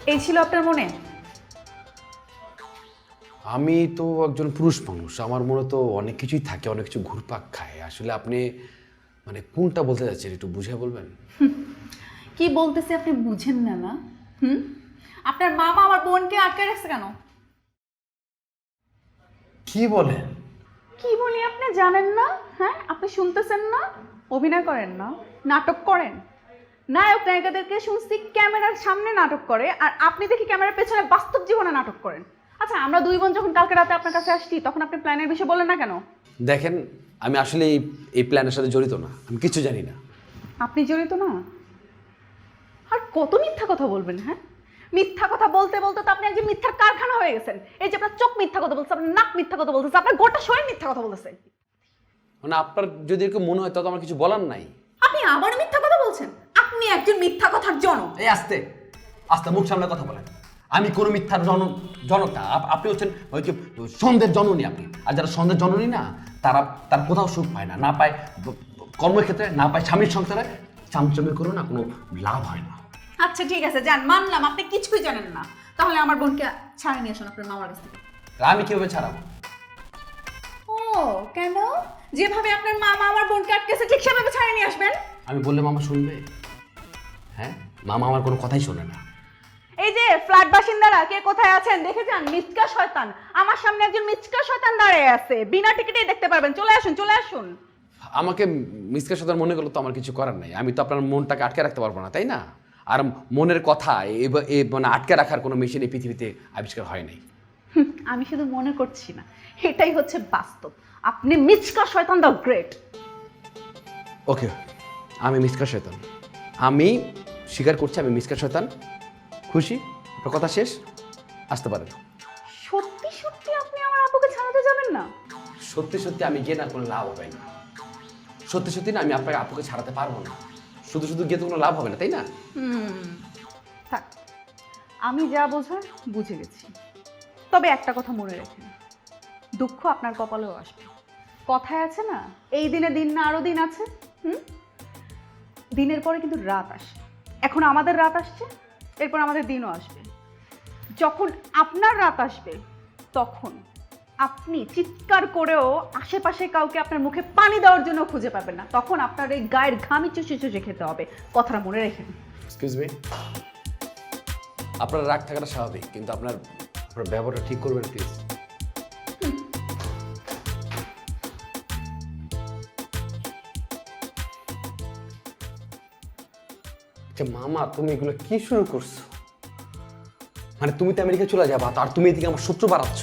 এই ছিল আপনার মনে? আমি তো একজন পুরুষ মানুষ, আমার মনে তো অনেক কিছুই থাকে, অনেক কিছু ঘুরপাক খায়। আসলে আপনি মানে কোনটা বলতে যাচ্ছেন একটু বুঝে বলবেন? কি বলতেছে আপনি বুঝেন না না? আপনার মামা আমার বোনকে আটকে রাখছে কেন? কি বলেন? কি বলি আপনি জানেন না? হ্যাঁ, আপনি শুনতেছেন না? অভিনয় করেন না, নাটক করেন। নায়ক নায়িকাদেরকে শুনছি ক্যামেরার সামনে নাটক করে, আর আপনি দেখি ক্যামেরার পেছনে বাস্তব জীবনে নাটক করেন। আচ্ছা, আমরা দুই বোন যখন কালকে রাতে আপনার কাছে আসছি তখন আপনি প্ল্যানের বিষয়ে বললেন না কেন? দেখেন, আমি আসলে এই প্ল্যানের সাথে জড়িত না, আমি কিছু জানি না। আপনি জড়িত না? আর কত মিথ্যা কথা বলবেন? হ্যাঁ, মিথ্যা কথা বলতে বলতে তো আপনি একজন মিথ্যার কারখানা হয়ে গেছেন। এই যে আপনার চোখ মিথ্যা কথা বলছে, আপনার নাক মিথ্যা কথা বলতেছে, আপনার গোটা শরীর মিথ্যা কথা বলতেছে। মানে আপনার যদি এরকম মনে হয় তাহলে আমার কিছু বলার নাই। আপনি আবার মিথ্যা কথা বলছেন? আপনি একজন মিথ্যা কথার জনক। এই আস্তে আস্তে মুখ সামনে কথা বলেন। আমি কোনো মিথ্যার জনক না। আপনি হচ্ছেন ওই যে সন্দেহের জননী আপনি। আর যারা সন্দেহের জননী না, তার কোথাও সুখ পায় না, না পায় কর্মক্ষেত্রে, না পায় স্বামীর সংসারে। চামচামে করো না, কোনো লাভ হয় না। আচ্ছা ঠিক আছে, যান, মানলাম আপনি কিছুই জানেন না। তাহলে আমার বোনকে ছাড়ে নিয়ে আসুন আপনার মামার কাছ থেকে। আমি কিভাবে ছাড়াবো? ও কেন? যেভাবে আপনার মামা আমার বোনকে আটকেছে ঠিক সেভাবে ছাড়ে নিয়ে আসবেন। আমি বললে মামা শুনবে? হ্যাঁ, মামা আমার কোনো কথাই শোনে না। এই যে ফ্ল্যাট বাসিন্দারা কে কোথায় আছেন দেখে যান। মিচকা শয়তান, আমার সামনে একজন মিচকা শয়তান দাঁড়িয়ে আছে, বিনা টিকিটেই দেখতে পারবেন। চলে আসুন, চলে আসুন। আমাকে মিসকে সাথে মনে করলে তো আমার কিছু করার নাই। আমি তো আপনার মনটাকে আটকে রাখতে পারবো না, তাই না? আর মনের কথা মানে আটকে রাখার কোনো মেশিন এই পৃথিবীতে আবিষ্কার হয় নাই। আমি শুধু মনে করছি না, এটাই হচ্ছে বাস্তব। আপনি মিচকা শয়তান দ্য গ্রেট। ওকে, আমি মিসকা শয়তান। আমি স্বীকার করছি আমি মিসকা শয়তান। খুশি? আপনার কথা শেষ, আসতে পারেন। সত্যি সত্যি আপনি আমার আপুকে ছাড়াতে যাবেন না? সত্যি সত্যি আমি গিয়ে না কোনো লাভ হবে না। সত্যি সত্যি না, আমি আপনাকে আপুকে ছাড়াতে পারবো না। শুধু শুধু গিয়ে তো কোনো লাভ হবে না, তাই না? থাক, আমি যা বোঝার বুঝে গেছি। তবে একটা কথা মনে রাখেন, দুঃখ আপনার কপালেও আসবে। কথায় আছে না, এই দিনে দিন না আরো দিন আছে। দিনের পরে কিন্তু রাত আসে। এখন আমাদের রাত আসছে, এরপর আমাদের দিনও আসবে। যখন আপনার রাত আসবে তখন আপনি চিৎকার করেও আশেপাশে কাউকে আপনার মুখে পানি দেওয়ার জন্য খুঁজে পাবেন না। তখন আপনার এই গায়ের ঘামি চুষে চুষে খেতে হবে। কথাটা মনে রেখেন। এক্সকিউজ মি, আপনার রাগ থাকাটা স্বাভাবিক, কিন্তু আপনার ব্যবহারটা ঠিক করবেন প্লিজ। মামা, তুমি এগুলো কি শুরু করছো? মানে তুমি তো আমেরিকা চলে যাবা, আর তুমি এদিকে আমার শত্রু বাড়াচ্ছ।